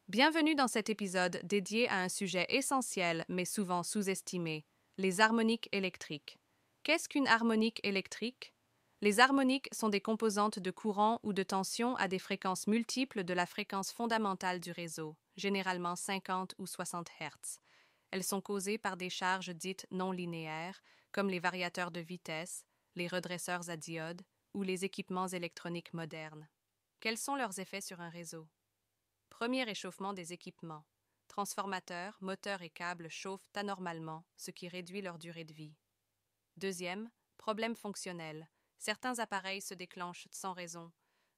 Bienvenue dans cet épisode dédié à un sujet essentiel mais souvent sous-estimé, les harmoniques électriques. Qu'est-ce qu'une harmonique électrique? Les harmoniques sont des composantes de courant ou de tension à des fréquences multiples de la fréquence fondamentale du réseau, généralement 50 ou 60 Hz. Elles sont causées par des charges dites non linéaires, comme les variateurs de vitesse, les redresseurs à diodes ou les équipements électroniques modernes. Quels sont leurs effets sur un réseau? Premier échauffement des équipements. Transformateurs, moteurs et câbles chauffent anormalement, ce qui réduit leur durée de vie. Deuxième, problème fonctionnel. Certains appareils se déclenchent sans raison.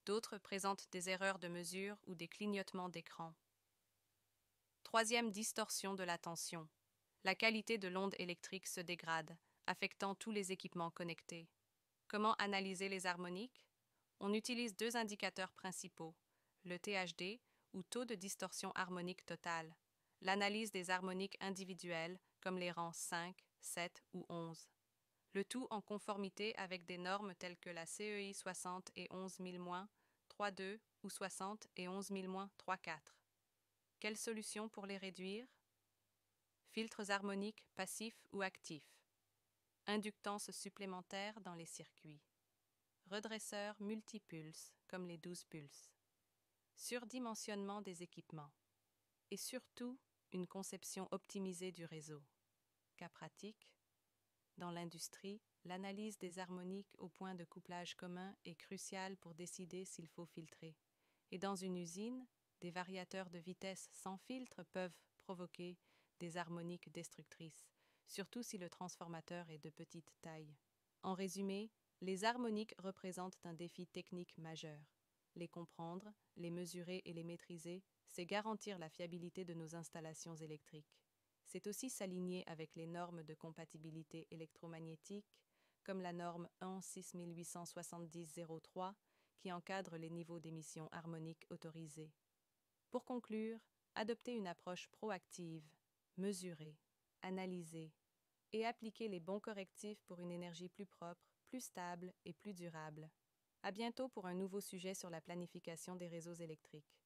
D'autres présentent des erreurs de mesure ou des clignotements d'écran. Troisième, distorsion de la tension. La qualité de l'onde électrique se dégrade, affectant tous les équipements connectés. Comment analyser les harmoniques? On utilise deux indicateurs principaux, le THD, ou taux de distorsion harmonique totale, l'analyse des harmoniques individuelles, comme les rangs 5, 7 ou 11. Le tout en conformité avec des normes telles que la CEI 60 et 11 000-, 3.2 ou 60 et 11 000-, 3.4. Quelle solution pour les réduire? Filtres harmoniques passifs ou actifs. Inductance supplémentaire dans les circuits. Redresseurs multipulses, comme les 12 pulses. Surdimensionnement des équipements. Et surtout, une conception optimisée du réseau. Cas pratique, dans l'industrie, l'analyse des harmoniques au point de couplage commun est cruciale pour décider s'il faut filtrer. Et dans une usine, des variateurs de vitesse sans filtre peuvent provoquer des harmoniques destructrices, surtout si le transformateur est de petite taille. En résumé, les harmoniques représentent un défi technique majeur. Les comprendre, les mesurer et les maîtriser, c'est garantir la fiabilité de nos installations électriques. C'est aussi s'aligner avec les normes de compatibilité électromagnétique, comme la norme 1-6870-03, qui encadre les niveaux d'émission harmonique autorisés. Pour conclure, adopter une approche proactive, mesurer, analyser et appliquer les bons correctifs pour une énergie plus propre, plus stable et plus durable. À bientôt pour un nouveau sujet sur la planification des réseaux électriques.